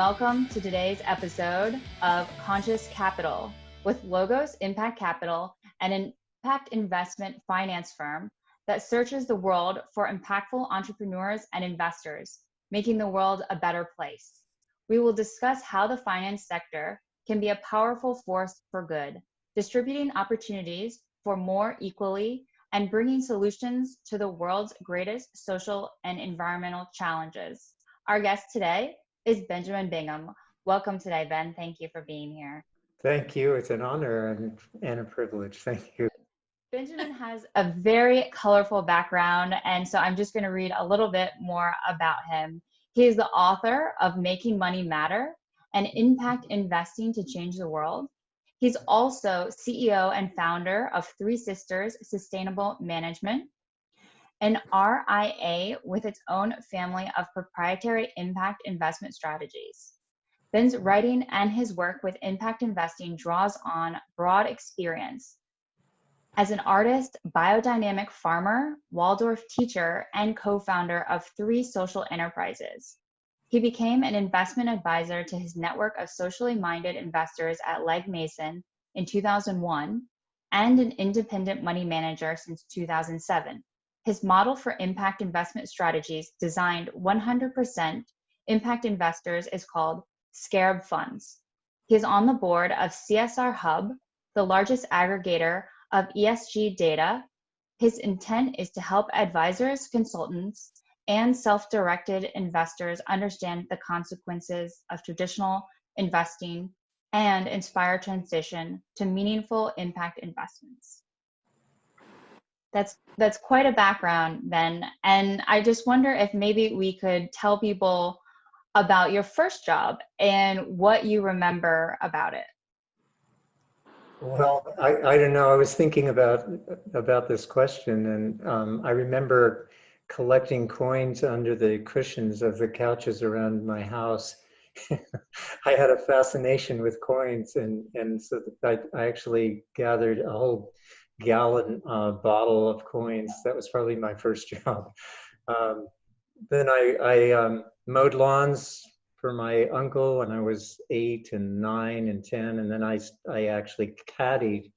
welcome to today's episode of Conscious Capital with Logos Impact Capital, an impact investment finance firm that searches the world for impactful entrepreneurs and investors, making the world a better place. We will discuss how the finance sector can be a powerful force for good, distributing opportunities for more equally and bringing solutions to the world's greatest social and environmental challenges. Our guest today is Benjamin Bingham. Welcome today, Ben. Thank you for being here. Thank you. It's an honor and a privilege. Thank you. Benjamin has a very colorful background, and so I'm just going to read a little bit more about him. He is the author of Making Money Matter and Impact Investing to Change the World. He's also CEO and founder of Three Sisters Sustainable Management, an RIA with its own family of proprietary impact investment strategies. Ben's writing and his work with impact investing draws on broad experience as an artist, biodynamic farmer, Waldorf teacher, and co-founder of 3 social enterprises. He became an investment advisor to his network of socially minded investors at Legg Mason in 2001 and an independent money manager since 2007. His model for impact investment strategies designed 100% impact investors is called Scarab Funds. He is on the board of CSR Hub, the largest aggregator of ESG data. His intent is to help advisors, consultants, and self-directed investors understand the consequences of traditional investing and inspire transition to meaningful impact investments. That's quite a background, Ben. And I just wonder if maybe we could tell people about your first job and what you remember about it. Well, I don't know. I was thinking about this question, and I remember collecting coins under the cushions of the couches around my house. I had a fascination with coins, and so I actually gathered a whole gallon bottle of coins. That was probably my first job. Then I mowed lawns for my uncle when I was 8 and 9 and 10, and then I actually caddied.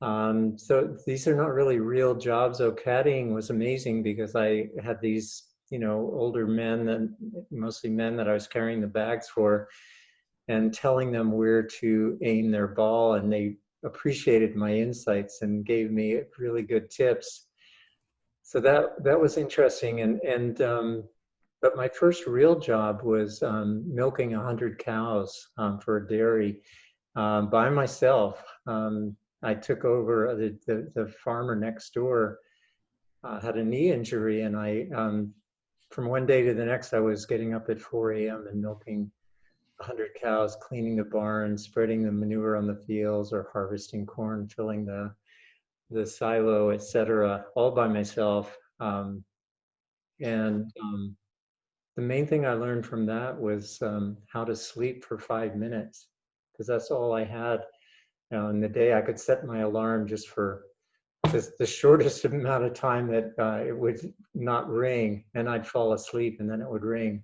So these are not really real jobs. So caddying was amazing because I had these, older men, mostly men that I was carrying the bags for, and telling them where to aim their ball, and they appreciated my insights and gave me really good tips. So that was interesting, but my first real job was milking 100 cows for a dairy by myself. I took over the farmer next door had a knee injury, and I from one day to the next I was getting up at 4 a.m. and milking 100 cows, cleaning the barn, spreading the manure on the fields, or harvesting corn, filling the silo, etc., all by myself. The main thing I learned from that was how to sleep for 5 minutes, because that's all I had. In the day, I could set my alarm just for the shortest amount of time that it would not ring, and I'd fall asleep, and then it would ring,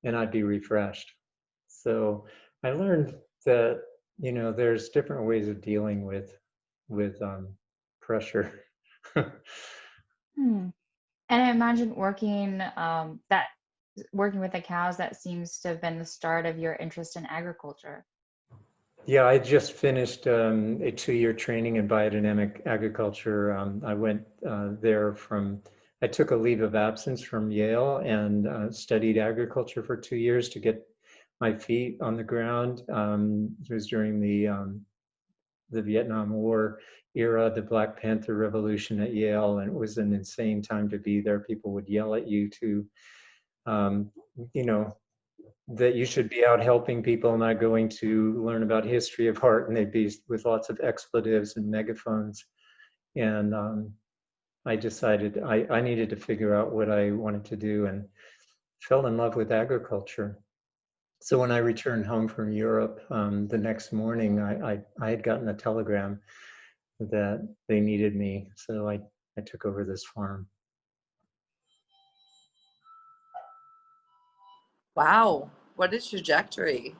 and I'd be refreshed. So I learned that, there's different ways of dealing with pressure. And I imagine working with the cows, that seems to have been the start of your interest in agriculture. Yeah, I just finished a 2-year training in biodynamic agriculture. I went there I took a leave of absence from Yale and studied agriculture for 2 years to get my feet on the ground. It was during the Vietnam War era, the Black Panther Revolution at Yale, and it was an insane time to be there. People would yell at you to, that you should be out helping people, not going to learn about history of art, and they'd be with lots of expletives and megaphones. And I decided I needed to figure out what I wanted to do, and fell in love with agriculture. So when I returned home from Europe, the next morning, I had gotten a telegram that they needed me. So I took over this farm. Wow. what a trajectory.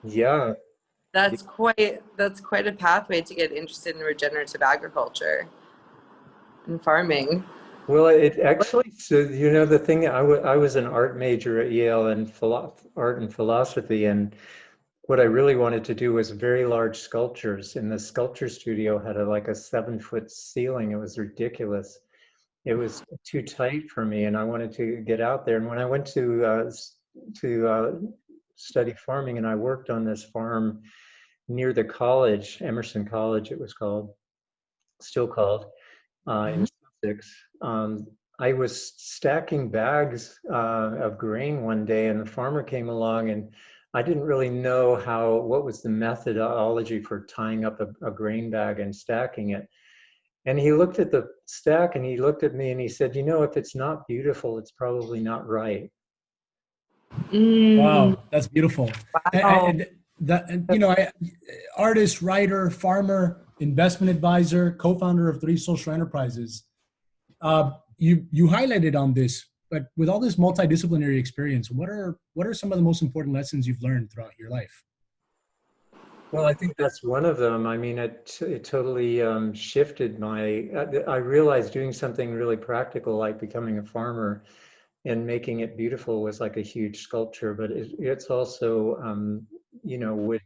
Yeah. That's quite a pathway to get interested in regenerative agriculture and farming. Well, it actually, so, you know, the thing, I was an art major at Yale in art and philosophy, and what I really wanted to do was very large sculptures. And the sculpture studio had like a 7-foot ceiling. It was ridiculous. It was too tight for me, and I wanted to get out there. And when I went to study farming, and I worked on this farm near the college, Emerson College, it was called, still called, in Sussex. I was stacking bags of grain one day, and the farmer came along, and I didn't really know what was the methodology for tying up a grain bag and stacking it. And he looked at the stack and he looked at me and he said, you know, if it's not beautiful, it's probably not right. Wow, that's beautiful. Wow. And you know, artist, writer, farmer, investment advisor, co-founder of 3 social enterprises. You highlighted on this, but with all this multidisciplinary experience, what are some of the most important lessons you've learned throughout your life? Well, I think that's one of them. I mean, it totally shifted I realized doing something really practical, like becoming a farmer and making it beautiful, was like a huge sculpture, but it's also, you know, would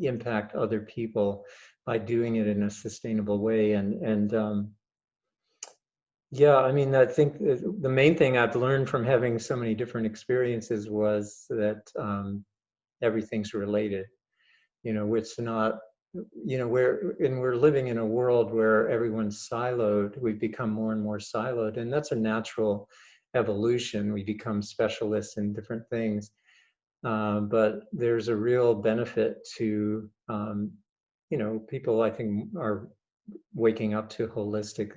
impact other people by doing it in a sustainable way. And yeah, I mean, I think the main thing I've learned from having so many different experiences was that everything's related. You know, it's not, you know, we're living in a world where everyone's siloed. We've become more and more siloed, and that's a natural evolution. We become specialists in different things. But there's a real benefit to, you know, people I think are waking up to holistic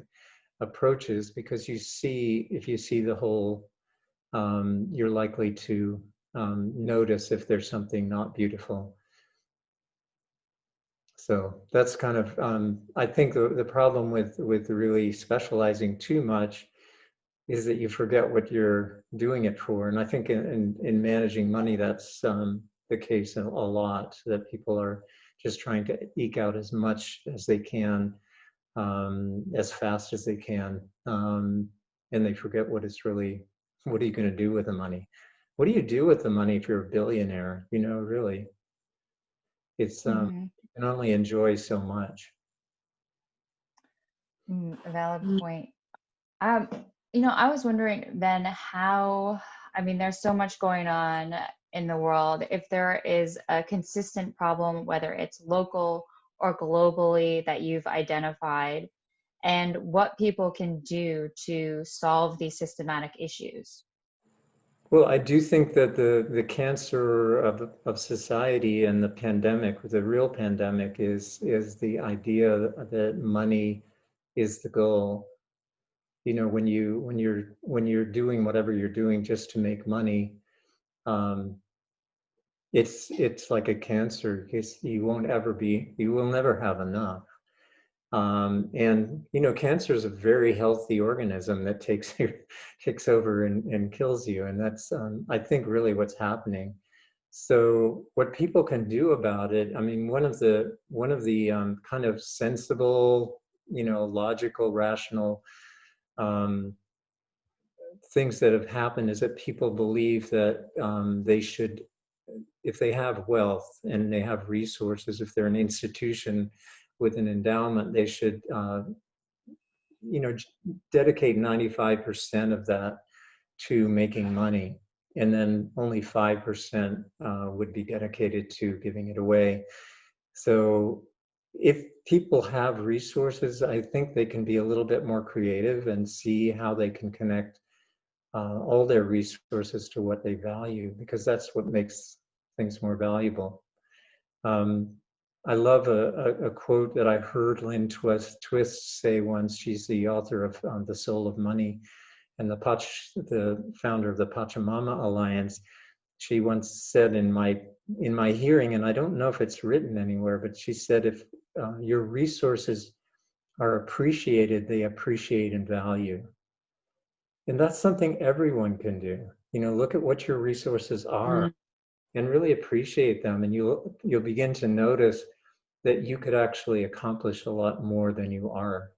approaches, because if you see the whole, you're likely to notice if there's something not beautiful. So that's kind of, I think the problem with really specializing too much is that you forget what you're doing it for. And I think in managing money, that's the case a lot, that people are just trying to eke out as much as they can, as fast as they can. And they forget what are you going to do with the money? What do you do with the money if you're a billionaire? You know, really, it's, you can only enjoy so much. A valid point. You know, I was wondering then how, I mean, there's so much going on in the world. If there is a consistent problem, whether it's local or globally, that you've identified, and what people can do to solve these systematic issues. Well, I do think that the cancer of society and the pandemic, the real pandemic, is the idea that money is the goal. You know, when you're doing whatever you're doing just to make money, it's like a cancer, because you will never have enough. And you know, cancer is a very healthy organism that takes over and kills you, and that's I think really what's happening. So what people can do about it, I mean, one of the kind of sensible, you know, logical, rational things that have happened is that people believe that they should, if they have wealth and they have resources, if they're an institution with an endowment, they should, you know, dedicate 95% of that to making money, and then only 5% would be dedicated to giving it away. So if people have resources, I think they can be a little bit more creative and see how they can connect all their resources to what they value, because that's what makes things more valuable. I love a quote that I heard Lynn Twist say once. She's the author of The Soul of Money and the founder of the Pachamama Alliance. She once said in my hearing, and I don't know if it's written anywhere, but she said, if your resources are appreciated, they appreciate in value. And that's something everyone can do. Look at what your resources are and really appreciate them, and you'll begin to notice that you could actually accomplish a lot more than you are,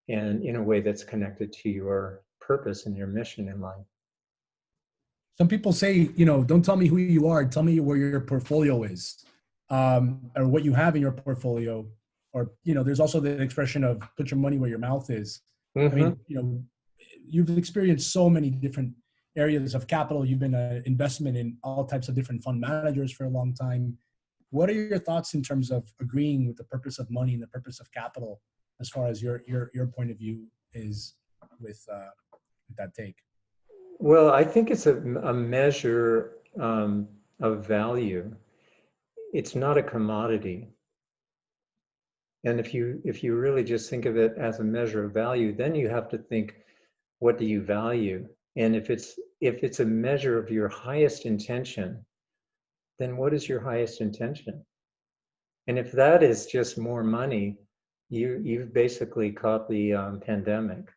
and in a way that's connected to your purpose and your mission in life. Some people say, don't tell me who you are, tell me where your portfolio is, or what you have in your portfolio. Or, there's also the expression of put your money where your mouth is. I mean, you've experienced so many different areas of capital. You've been an investment in all types of different fund managers for a long time. What are your thoughts in terms of agreeing with the purpose of money and the purpose of capital, as far as your point of view is with that take? Well, I think it's a measure of value. It's not a commodity. And if you really just think of it as a measure of value, then you have to think, what do you value? And if it's a measure of your highest intention, then what is your highest intention? And if that is just more money, you've basically caught the pandemic.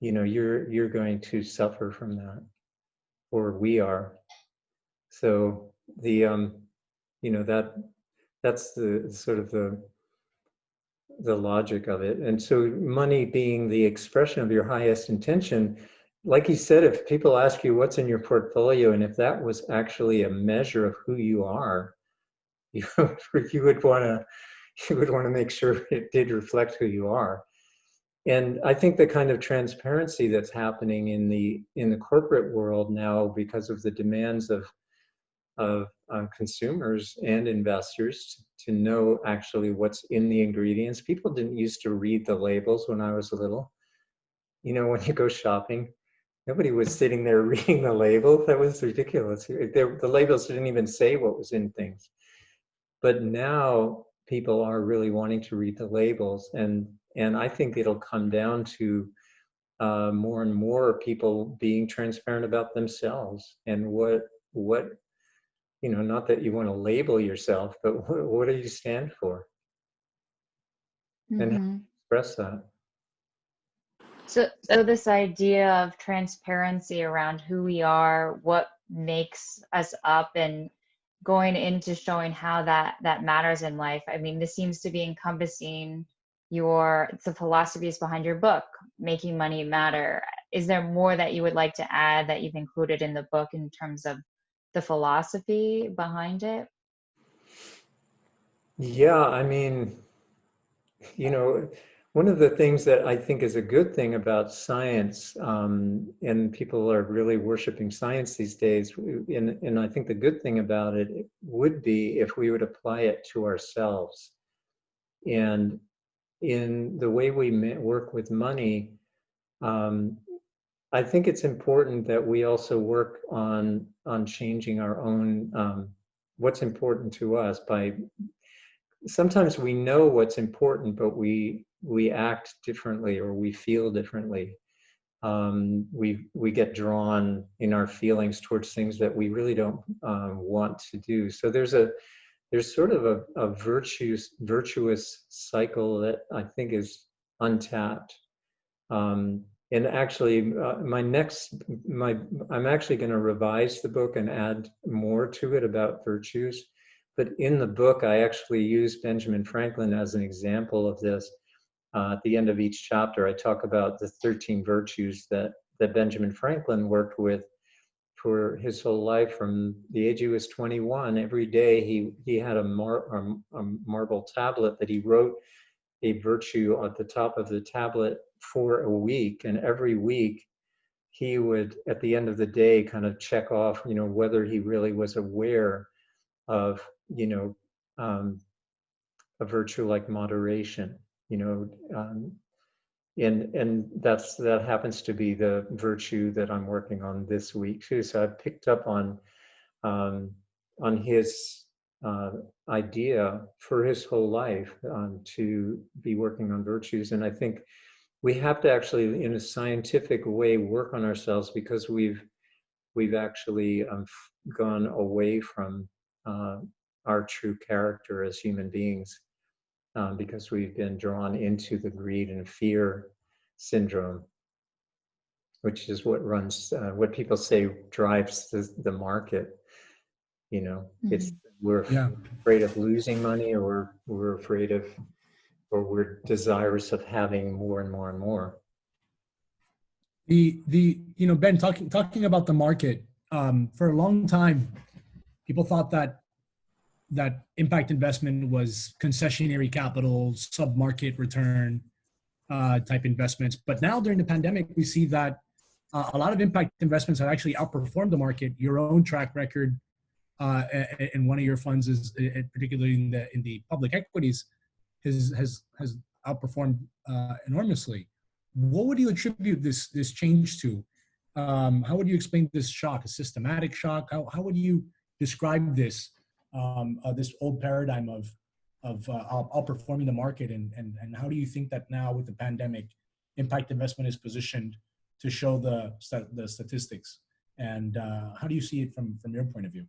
You're going to suffer from that, or we are. So that's the sort of the logic of it. And so money being the expression of your highest intention, like you said, if people ask you what's in your portfolio, and if that was actually a measure of who you are, you would want to make sure it did reflect who you are. And I think the kind of transparency that's happening in the corporate world now, because of the demands of consumers and investors to know actually what's in the ingredients. People didn't used to read the labels when I was little. When you go shopping, nobody was sitting there reading the label. That was ridiculous. The labels didn't even say what was in things. But now people are really wanting to read the labels, and I think it'll come down to more and more people being transparent about themselves and what not that you want to label yourself, but what do you stand for? And how do you express that? So this idea of transparency around who we are, what makes us up, and going into showing how that matters in life. I mean, this seems to be encompassing the philosophies behind your book, Making Money Matter. Is there more that you would like to add that you've included in the book in terms of the philosophy behind it? Yeah, I mean, one of the things that I think is a good thing about science, and people are really worshiping science these days, and I think the good thing about it would be if we would apply it to ourselves. And in the way we work with money, I think it's important that we also work on changing our own, what's important to us. Sometimes we know what's important, but we act differently, or we feel differently. We get drawn in our feelings towards things that we really don't want to do. So there's sort of a virtuous cycle that I think is untapped. And actually, I'm actually going to revise the book and add more to it about virtues. But in the book, I actually use Benjamin Franklin as an example of this. At the end of each chapter, I talk about the 13 virtues that Benjamin Franklin worked with for his whole life. From the age he was 21, every day he had a marble tablet that he wrote a virtue at the top of the tablet for a week. And every week he would, at the end of the day, kind of check off, whether he really was aware of, a virtue like moderation, and that happens to be the virtue that I'm working on this week too. So I picked up on his idea for his whole life to be working on virtues. And I think we have to actually, in a scientific way, work on ourselves, because we've actually gone away from our true character as human beings, because we've been drawn into the greed and fear syndrome. which is what runs, what people say drives the market. You know, it's we're Yeah. afraid of losing money, or we're afraid of, or we're desirous of having more and more and more. Ben, talking about the market, for a long time, people thought that impact investment was concessionary capital, sub-market return type investments. But now during the pandemic, we see that a lot of impact investments have actually outperformed the market. Your own track record in one of your funds is, particularly in the public equities, has outperformed enormously. What would you attribute this change to? How would you explain this shock? A systematic shock? How would you describe this this old paradigm of outperforming the market, and how do you think that now with the pandemic, impact investment is positioned to show the statistics? And how do you see it from your point of view?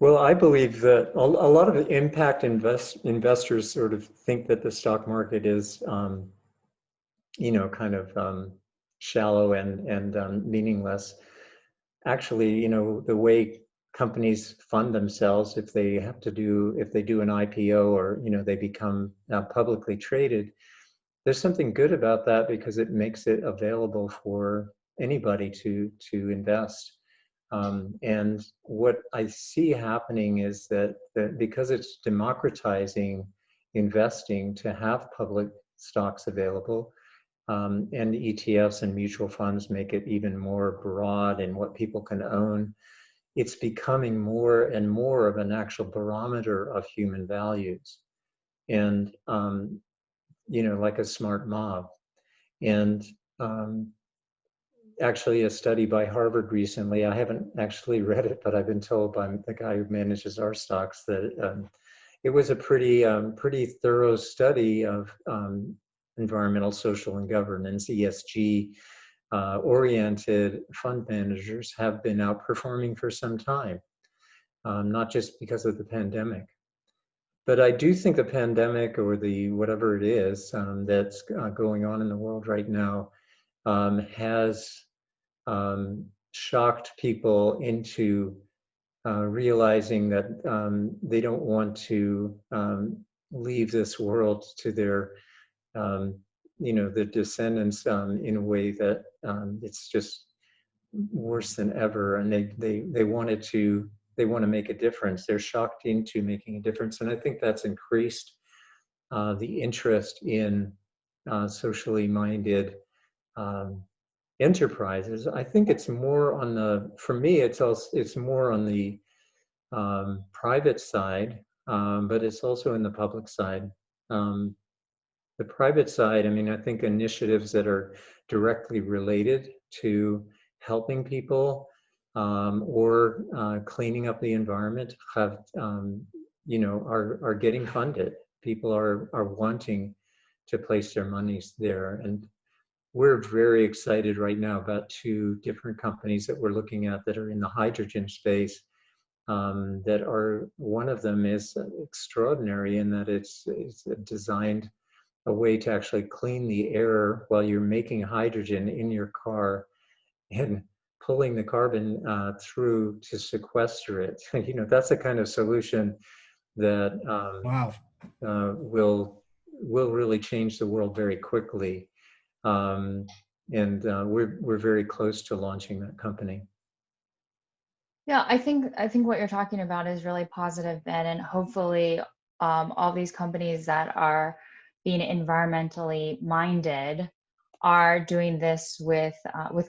Well, I believe that a lot of impact investors sort of think that the stock market is, kind of shallow and meaningless. Actually, the way companies fund themselves, if they do an IPO, or they become publicly traded, there's something good about that, because it makes it available for anybody to invest. And what I see happening is that because it's democratizing investing to have public stocks available, and ETFs and mutual funds make it even more broad in what people can own, it's becoming more and more of an actual barometer of human values, and like a smart mob. And actually, a study by Harvard recently, I haven't actually read it, but I've been told by the guy who manages our stocks that it was a pretty thorough study of environmental, social, and governance, ESG oriented fund managers have been outperforming for some time, not just because of the pandemic. But I do think the pandemic, or the whatever it is that's going on in the world right now, has shocked people into realizing that they don't want to leave this world to their the descendants in a way that it's just worse than ever, and they want to make a difference. They're shocked into making a difference, and I think that's increased the interest in socially minded enterprises. I think it's more on for me, it's more on the private side, but it's also in the public side. The private side, I think initiatives that are directly related to helping people or cleaning up the environment are getting funded. People are wanting to place their monies there, and we're very excited right now about two different companies that we're looking at that are in the hydrogen space. That are, one of them is extraordinary in that it's designed a way to actually clean the air while you're making hydrogen in your car and pulling the carbon through to sequester it. That's the kind of solution that will really change the world very quickly. And we're very close to launching that company. Yeah, I think what you're talking about is really positive, Ben, and hopefully all these companies that are being environmentally minded are doing this with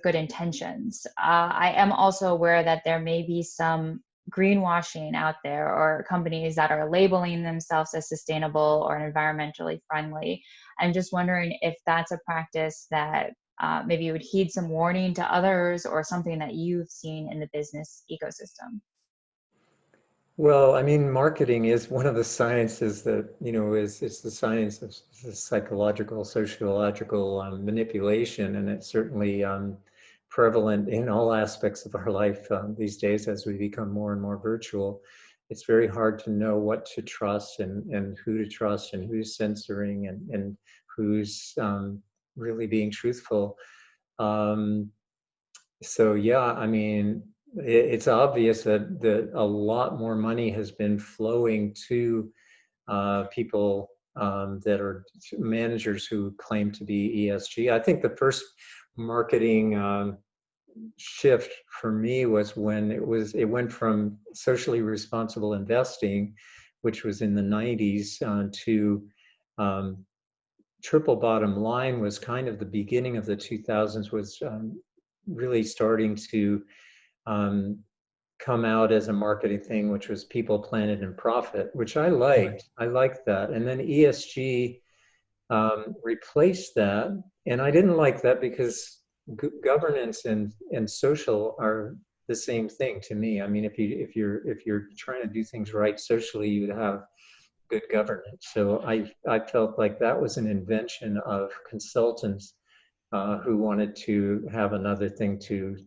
good intentions. I am also aware that there may be some greenwashing out there, or companies that are labeling themselves as sustainable or environmentally friendly. I'm just wondering if that's a practice that maybe you would heed some warning to others, or something that you've seen in the business ecosystem. Well, marketing is one of the sciences that, it's the science of psychological, sociological manipulation, and it's certainly prevalent in all aspects of our life these days as we become more and more virtual. It's very hard to know what to trust and who to trust, and who's censoring and who's really being truthful. So yeah, I mean, it's obvious that a lot more money has been flowing to people that are managers who claim to be ESG. I think the first marketing shift for me was when it went from socially responsible investing, which was in the 90s, to triple bottom line was kind of the beginning of the 2000s, was really starting to come out as a marketing thing, which was people, planet, and profit, which I liked. I liked that. And then ESG replaced that. And I didn't like that because governance and social are the same thing to me. I mean, if you're trying to do things right socially, you would have good governance. So I felt like that was an invention of consultants who wanted to have another thing to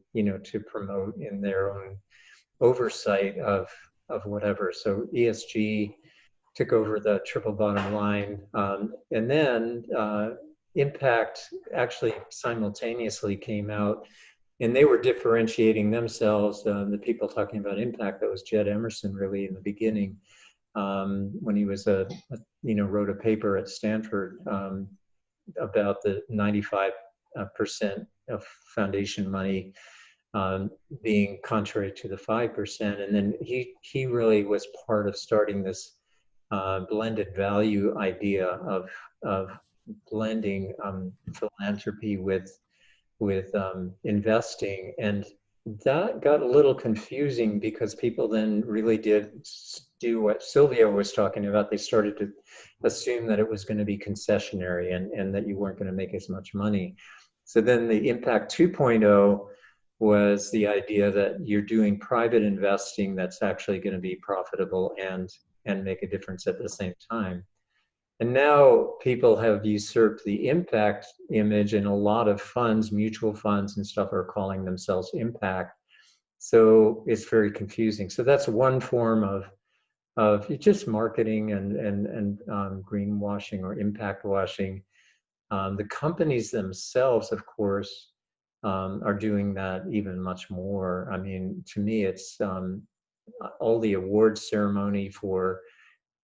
promote in their own oversight of whatever. So ESG took over the triple bottom line, and then impact actually simultaneously came out, and they were differentiating themselves. The people talking about impact, that was Jed Emerson really in the beginning, when he was wrote a paper at Stanford about the 95% of foundation money being contrary to the 5%. And then he really was part of starting this blended value idea of blending philanthropy with investing. And that got a little confusing because people then really did do what Silvio was talking about. They started to assume that it was going to be concessionary and that you weren't going to make as much money. So then the Impact 2.0 was the idea that you're doing private investing that's actually going to be profitable and make a difference at the same time. And now people have usurped the impact image, and a lot of funds, mutual funds and stuff, are calling themselves impact. So it's very confusing. So that's one form of just marketing and greenwashing or impact washing. The companies themselves, of course, are doing that even much more. I mean, to me, it's all the award ceremony for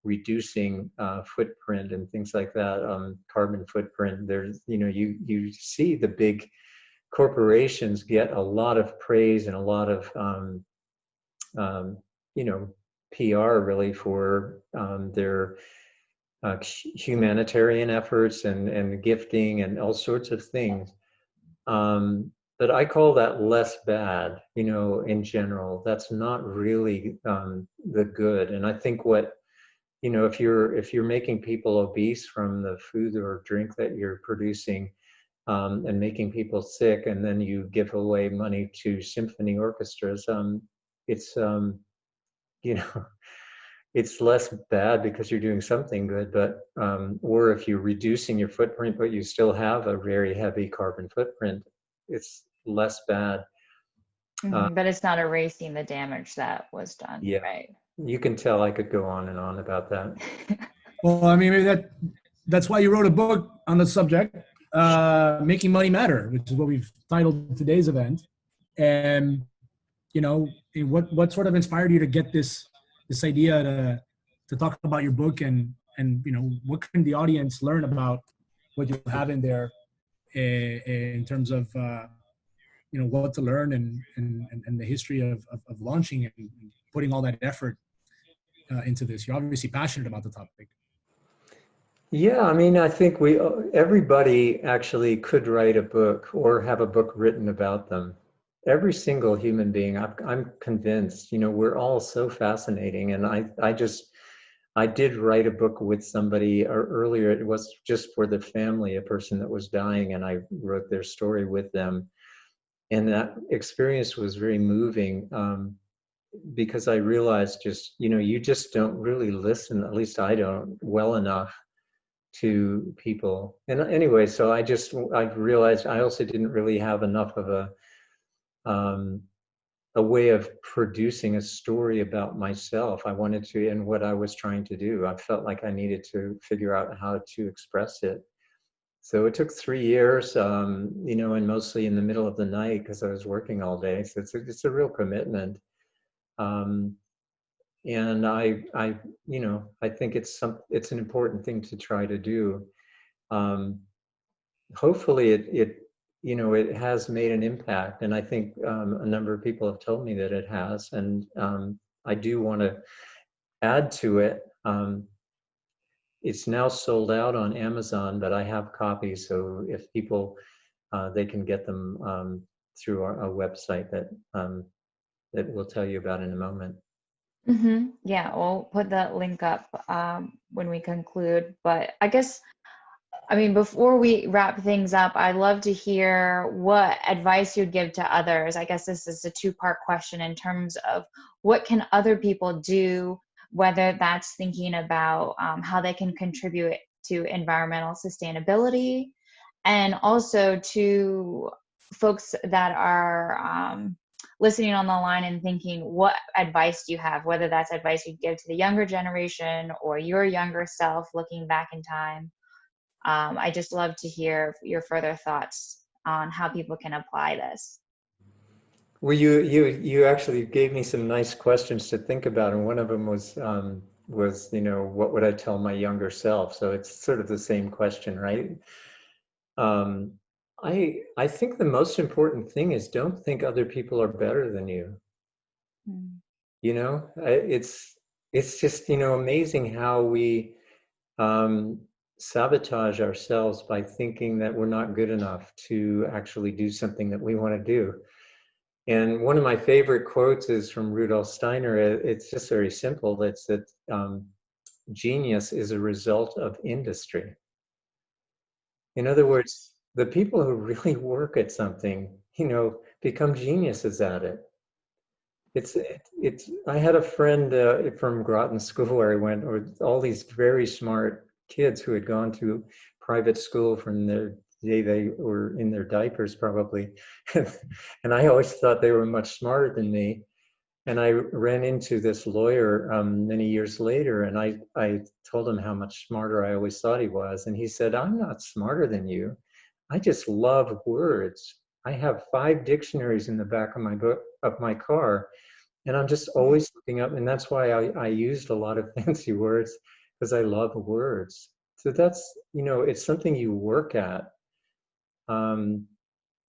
reducing footprint and things like that, carbon footprint. There's, you see the big corporations get a lot of praise and a lot of, PR really for their humanitarian efforts and gifting and all sorts of things. But I call that less bad, in general. That's not really the good. And I think if you're making people obese from the food or drink that you're producing, and making people sick, and then you give away money to symphony orchestras, it's it's less bad because you're doing something good. But or if you're reducing your footprint but you still have a very heavy carbon footprint, it's less bad. But it's not erasing the damage that was done. Yeah, right. You can tell I could go on and on about that. Well, I mean, maybe that's why you wrote a book on the subject, Making Money Matter, which is what we've titled today's event. And what sort of inspired you to get this idea to talk about your book, and what can the audience learn about what you have in there in terms of what to learn and the history of launching and putting all that effort into this. You're obviously passionate about the topic. Yeah, I mean, I think everybody actually could write a book or have a book written about them. Every single human being, I'm convinced, we're all so fascinating. And I did write a book with somebody earlier. It was just for the family, a person that was dying, and I wrote their story with them. And that experience was very moving, because I realized you just don't really listen, at least I don't, well enough to people. And anyway, so I realized I also didn't really have enough of a way of producing a story about myself. I wanted to, and what I was trying to do, I felt like I needed to figure out how to express it. So it took 3 years, you know, and mostly in the middle of the night because I was working all day. So it's a real commitment. Um, and you know, I think it's an important thing to try to do. Um, Hopefully you know, it has made an impact. And I think a number of people have told me that it has. And I do want to add to it. It's now sold out on Amazon, but I have copies. So if people, they can get them through our website that we'll tell you about in a moment. Yeah, we'll put that link up when we conclude. But I guess, I mean, before we wrap things up, I'd love to hear what advice you'd give to others. I guess this is a two-part question in terms of what can other people do, whether that's thinking about how they can contribute to environmental sustainability, and also to folks that are listening on the line and thinking, what advice do you have, whether that's advice you'd give to the younger generation or your younger self looking back in time. I just love to hear your further thoughts on how people can apply this. Well, you actually gave me some nice questions to think about, and one of them was you know, what would I tell my younger self? So it's sort of the same question, right? I think the most important thing is don't think other people are better than you. You know, it's just, you know, amazing how we sabotage ourselves by thinking that we're not good enough to actually do something that we want to do. And one of my favorite quotes is from Rudolf Steiner. It's just very simple. It's that genius is a result of industry. In other words, the people who really work at something, you know, become geniuses at it. I had a friend from Groton School where I went, or all these very smart kids who had gone to private school from the day they were in their diapers, probably. And I always thought they were much smarter than me. And I ran into this lawyer many years later, and I told him how much smarter I always thought he was. And he said, "I'm not smarter than you. I just love words. I have 5 dictionaries in the back of my car, and I'm just always looking up. And that's why I used a lot of fancy words, because I love words." So that's, you know, it's something you work at.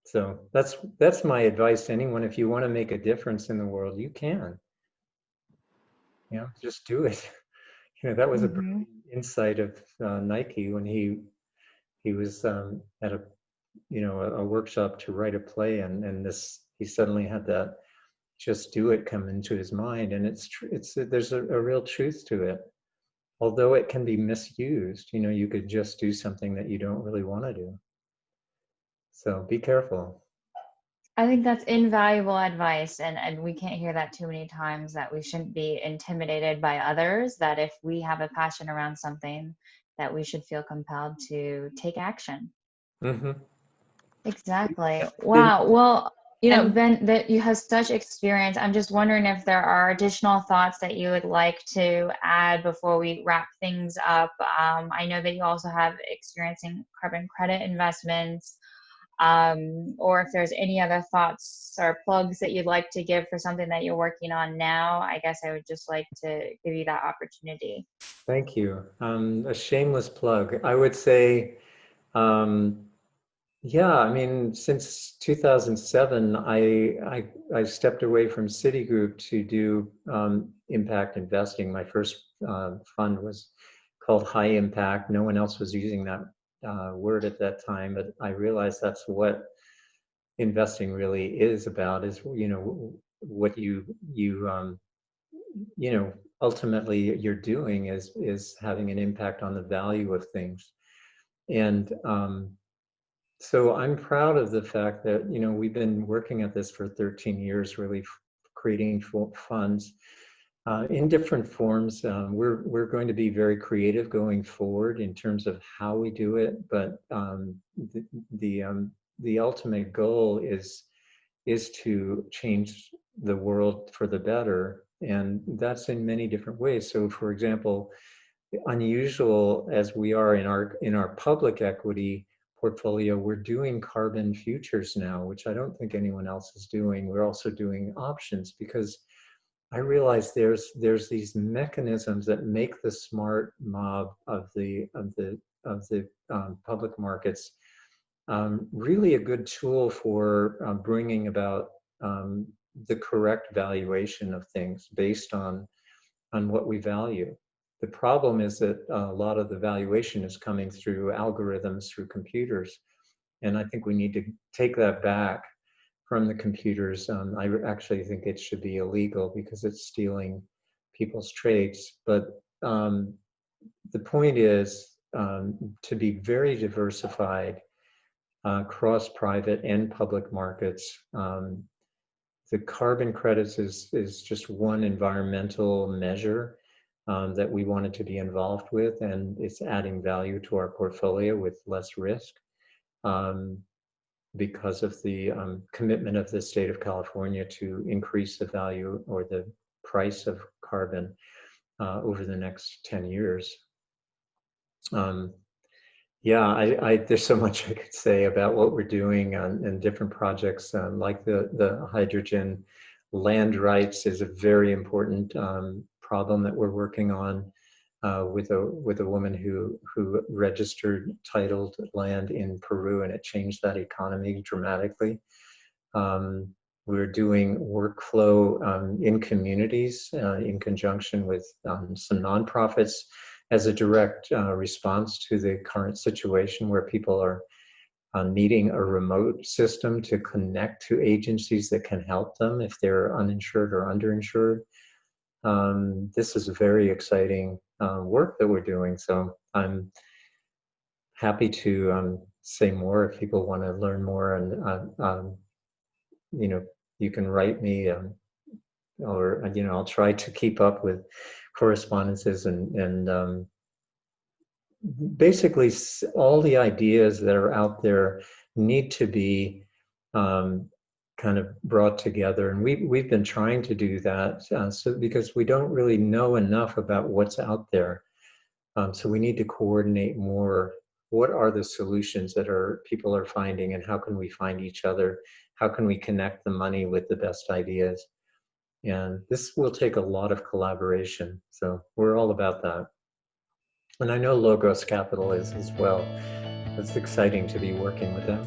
So that's my advice to anyone. If you want to make a difference in the world, you can. You know, just do it. You know, that was a brilliant insight of Nike when he was at a, you know, a workshop to write a play, and he suddenly had that just do it come into his mind, and there's a real truth to it. Although it can be misused, you know, you could just do something that you don't really want to do. So be careful. I think that's invaluable advice, and we can't hear that too many times, that we shouldn't be intimidated by others, that if we have a passion around something, that we should feel compelled to take action. Exactly. Wow. Well, you know, Ben, that you have such experience. I'm just wondering if there are additional thoughts that you would like to add before we wrap things up. I know that you also have experience in carbon credit investments, or if there's any other thoughts or plugs that you'd like to give for something that you're working on now. I guess I would just like to give you that opportunity. Thank you. A shameless plug. I would say, yeah, I mean, since 2007, I stepped away from Citigroup to do impact investing. My first fund was called High Impact. No one else was using that word at that time, but I realized that's what investing really is about. Is, you know, what you know, ultimately you're doing is having an impact on the value of things. And so I'm proud of the fact that, you know, we've been working at this for 13 years, really creating funds in different forms. We're going to be very creative going forward in terms of how we do it, but the ultimate goal is to change the world for the better, and that's in many different ways. So, for example, unusual as we are in our public equity, portfolio, we're doing carbon futures now, which I don't think anyone else is doing. We're also doing options because I realize there's these mechanisms that make the smart mob of the public markets really a good tool for bringing about the correct valuation of things based on what we value. The problem is that a lot of the valuation is coming through algorithms, through computers, and I think we need to take that back from the computers. I actually think it should be illegal because it's stealing people's trades. But the point is to be very diversified across private and public markets. The carbon credits is just one environmental measure that we wanted to be involved with, and it's adding value to our portfolio with less risk. Because of the commitment of the state of California to increase the value or the price of carbon over the next 10 years. Yeah, there's so much I could say about what we're doing in different projects, like the hydrogen. Land rights is a very important problem that we're working on. With a woman who registered titled land in Peru, and it changed that economy dramatically. We're doing workflow in communities in conjunction with some nonprofits as a direct response to the current situation where people are needing a remote system to connect to agencies that can help them if they're uninsured or underinsured. This is a very exciting work that we're doing, so I'm happy to say more if people want to learn more. And you can write me, or I'll try to keep up with correspondences and basically all the ideas that are out there need to be kind of brought together, and we've been trying to do that. So because we don't really know enough about what's out there, so we need to coordinate more. What are the solutions that people are finding, and how can we find each other? How can we connect the money with the best ideas? And this will take a lot of collaboration. So we're all about that. And I know Logos Capital is as well. It's exciting to be working with them.